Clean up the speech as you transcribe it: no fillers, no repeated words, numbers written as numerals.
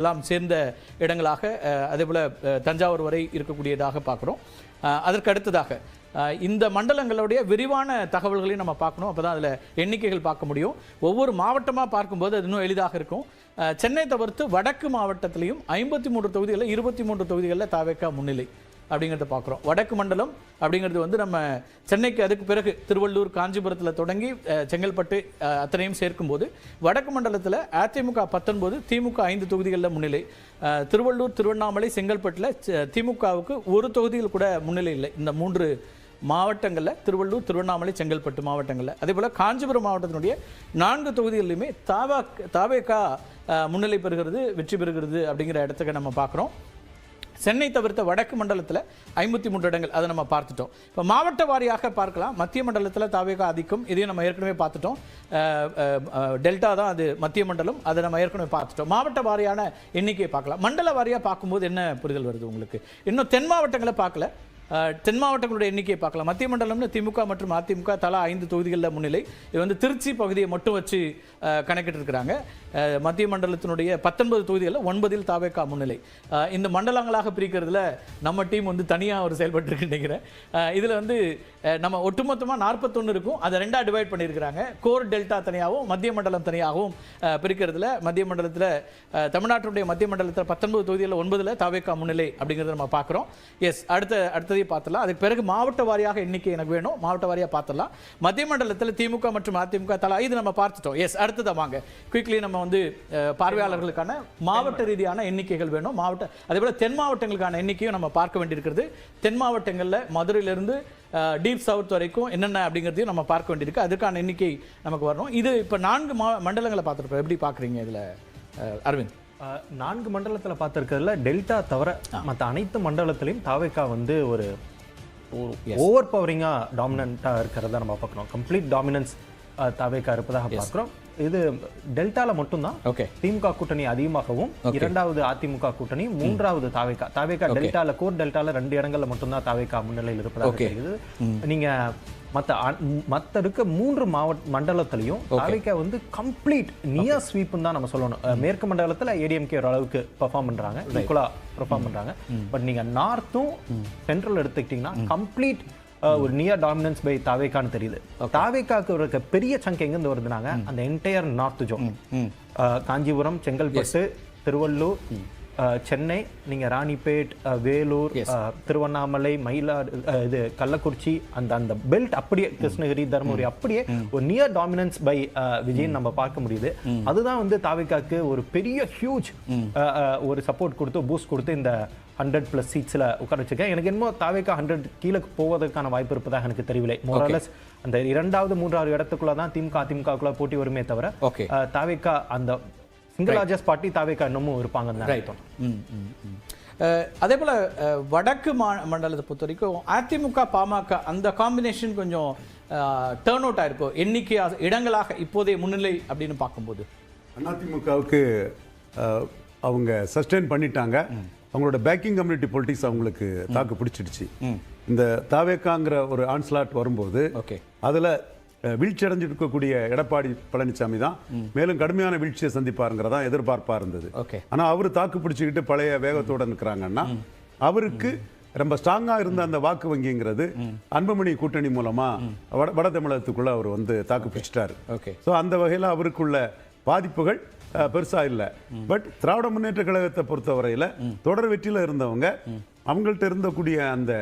எல்லாம் சேர்ந்த இடங்களாக அதேபோல் தஞ்சாவூர் வரை இருக்கக்கூடியதாக பார்க்குறோம். அதற்கு அடுத்ததாக இந்த மண்டலங்களுடைய விரிவான தகவல்களையும் நம்ம பார்க்கணும். அப்போ தான் அதில் எண்ணிக்கைகள் பார்க்க முடியும். ஒவ்வொரு மாவட்டமாக பார்க்கும்போது அது இன்னும் எளிதாக இருக்கும். சென்னை தவிர்த்து வடக்கு மாவட்டத்திலையும் 53 தொகுதிகளில் 23 தொகுதிகளில் தாவேக்கா முன்னிலை அப்படிங்கிறத பார்க்குறோம். வடக்கு மண்டலம் அப்படிங்கிறது வந்து நம்ம சென்னைக்கு அதுக்கு பிறகு திருவள்ளூர் காஞ்சிபுரத்தில் தொடங்கி செங்கல்பட்டு அத்தனையும் சேர்க்கும்போது வடக்கு மண்டலத்தில் அதிமுக 19, திமுக 5 தொகுதிகளில் முன்னிலை. திருவள்ளூர், திருவண்ணாமலை, செங்கல்பட்டில் திமுகவுக்கு ஒரு தொகுதியில் கூட முன்னிலை இல்லை. இந்த 3 மாவட்டங்களில் திருவள்ளூர், திருவண்ணாமலை, செங்கல்பட்டு மாவட்டங்களில். அதே போல் காஞ்சிபுரம் மாவட்டத்தினுடைய 4 தொகுதிகளிலுமே தாவேக்கா முன்னிலை பெறுகிறது, வெற்றி பெறுகிறது அப்படிங்கிற இடத்துக்கு நம்ம பார்க்குறோம். சென்னை தவிர்த்த வடக்கு மண்டலத்தில் 53 இடங்கள், அதை நம்ம பார்த்துட்டோம். இப்போ மாவட்ட வாரியாக பார்க்கலாம். மத்திய மண்டலத்தில் தாவேக்கா அதிகம், இதையும் நம்ம ஏற்கனவே பார்த்துட்டோம். டெல்டா தான் அது மத்திய மண்டலம், அதை நம்ம ஏற்கனவே பார்த்துட்டோம். மாவட்ட வாரியான எண்ணிக்கையை பார்க்கலாம். மண்டல வாரியாக பார்க்கும்போது என்ன புரிதல் வருது உங்களுக்கு? இன்னும் தென் மாவட்டங்களை பார்க்கல. தென் மாவட்டங்களுடைய எண்ணிக்கையை பார்க்கலாம். மத்திய மண்டலம்னு திமுக மற்றும் அதிமுக தலா 5 தொகுதிகளில் முன்னிலை. இது வந்து திருச்சி பகுதியை மட்டும் வச்சு கணக்கிட்டு இருக்கிறாங்க. மத்திய மண்டலத்தினுடைய 19 தொகுதிகளில் 9 தாவேக்கா முன்னிலை. இந்த மண்டலங்களாக பிரிக்கிறதுல நம்ம டீம் வந்து தனியாக ஒரு செயல்பட்டு இருக்கு நினைக்கிறேன். இதில் வந்து நம்ம ஒட்டுமொத்தமாக 41 இருக்கும், அதை 2ஆக டிவைட் பண்ணியிருக்கிறாங்க. கோர் டெல்டா தனியாகவும் மத்திய மண்டலம் தனியாகவும் பிரிக்கிறதுல மத்திய மண்டலத்தில் தமிழ்நாட்டினுடைய மத்திய மண்டலத்தில் 19 தொகுதிகளில் 9 தாவேக்கா முன்னிலை அப்படிங்கிறத நம்ம பார்க்குறோம். எஸ், அடுத்ததையும் பார்த்துடலாம். அதுக்கு பிறகு மாவட்ட வாரியாக எண்ணிக்கை எனக்கு வேணும், மாவட்ட வாரியாக பார்த்துடலாம். மத்திய மண்டலத்தில் திமுக மற்றும் அதிமுக தலா இது நம்ம பார்த்துட்டோம். எஸ், அடுத்ததாக வாங்க குயிக்லி நம்ம வந்து பார்வையாளர்களுக்கான மாவட்ட ரீதியான எண்ணிக்கைகள் வேணும். மாவட்ட அதே போல தென் மாவட்டங்களுக்கான எண்ணிக்கையும் நம்ம பார்க்க வேண்டியிருக்கிறது. தென் மாவட்டங்களில் மதுரையிலிருந்து டீப் சவுத் வரைக்கும் என்னென்ன அப்படிங்கிறதையும் நம்ம பார்க்க வேண்டியிருக்கு. அதுக்கான எண்ணிக்கை நமக்கு வரணும். இது இப்போ 4 மண்டலங்களை பார்த்துருப்போம். எப்படி பார்க்குறீங்க இதில் அரவிந்த்? 4 மண்டலத்தில் பார்த்துருக்கிறதுல டெல்டா தவிர மற்ற அனைத்து மண்டலத்திலையும் தாவேக்கா வந்து ஒரு ஓவர் பவரிங்காக டாமினண்ட்டாக இருக்கிறத நம்ம பார்க்குறோம். கம்ப்ளீட் டாமினன்ஸ் தாவேக்கா இருப்பதாக பார்க்குறோம். இது டெல்டால மட்டும்தான் திமுக கூட்டணி அதிகமாகவும், 2வது அதிமுக கூட்டணி, 3வது தாவேக்கா டெல்டால கோர் டெல்டால 2 இடங்கள்ல மட்டும்தான் தாவேக்கா முன்னிலையில் இருப்பதாக தெரியுது. நீங்க மற்ற இருக்க 3 மண்டலத்திலையும் தாவேக்கா வந்து கம்ப்ளீட் நியர் ஸ்வீப்னு தான் நம்ம சொல்லணும். மேற்கு மண்டலத்தில் ஏடிஎம்கே ஒரு அளவுக்கு பெர்ஃபார்ம் பண்றாங்க, ஈக்குவலா பெர்ஃபார்ம் பண்றாங்க. பட் நீங்க நார்த்தும் சென்ட்ரல் எடுத்துக்கிட்டீங்கன்னா கம்ப்ளீட் ஒரு நியர் டாமினன்ஸ் பை தாவேக்கான்னு தெரியுது. தாவேக்காக்கு ஒரு பெரிய சங்க் எங்கேருந்து வருதுனாங்க, அந்த entire north zone, Kanchipuram, Chengalpattu, Tiruvallur, Chennai, நீங்க ராணிப்பேட், வேலூர், திருவண்ணாமலை, இது கள்ளக்குறிச்சி, அந்த பெல்ட் அப்படியே கிருஷ்ணகிரி, தர்மபுரி அப்படியே ஒரு நியர் டாமினன்ஸ் பை விஜய் நம்ம பார்க்க முடியுது. அதுதான் வந்து தாவேக்காக்கு ஒரு பெரிய ஹியூஜ் ஒரு சப்போர்ட் கொடுத்து பூஸ்ட் கொடுத்து இந்த 100+ சீட்ஸில் உட்கார வச்சிருக்கேன். எனக்கு என்னமோ தாவேக்கா 100 கீழே போவதற்கான வாய்ப்பு இருப்பதாக எனக்கு தெரியவில்லை. மோரலஸ் அந்த 2வது 3வது இடத்துக்குள்ள தான் திமுக அதிமுகக்குள்ள போட்டி வருமே தவிர தாவேக்கா அந்த சிங்கிள் லார்ஜஸ்ட் பார்ட்டி தாவேக்கா இன்னமும் இருப்பாங்க. அதே போல வடக்கு மண்டலத்தை பொறுத்த வரைக்கும் அதிமுக பாமக அந்த காம்பினேஷன் கொஞ்சம் டர்ன் அவுட் ஆயிருக்கும் எண்ணிக்கையாக இடங்களாக இப்போதைய முன்னிலை அப்படின்னு பார்க்கும்போது. அதிமுகவுக்கு அவங்க சஸ்டெயின் பண்ணிட்டாங்க. அவங்களோட பேக்கிங் கம்யூனிட்டி பொலிட்டிக்ஸ் அவங்களுக்கு தாக்கு பிடிச்சிடுச்சு. இந்த தாவேக்காங்கிற ஒரு ஆன்ஸ்லாட் வரும்போது அதில் வீழ்ச்சி அடைஞ்சிருக்கக்கூடிய எடப்பாடி பழனிசாமி தான் மேலும் கடுமையான வீழ்ச்சியை சந்திப்பாருங்கிறதா எதிர்பார்ப்பா இருந்தது. ஆனால் அவர் தாக்கு பிடிச்சிக்கிட்டு பழைய வேகத்தோடு இருக்கிறாங்கன்னா அவருக்கு ரொம்ப ஸ்ட்ராங்கா இருந்த அந்த வாக்கு வங்கிங்கிறது அன்புமணி கூட்டணி மூலமா வட தமிழகத்துக்குள்ள அவர் வந்து தாக்கு பிடிச்சிட்டாரு. ஸோ அந்த வகையில் அவருக்குள்ள பாதிப்புகள் பெருசா இல்லை. பட் திராவிட முன்னேற்ற கழகத்தை பொறுத்தவரையில தொடர் வெற்றியில இருந்தவங்க அவங்கள்ட்ட இருந்தக்கூடிய அந்த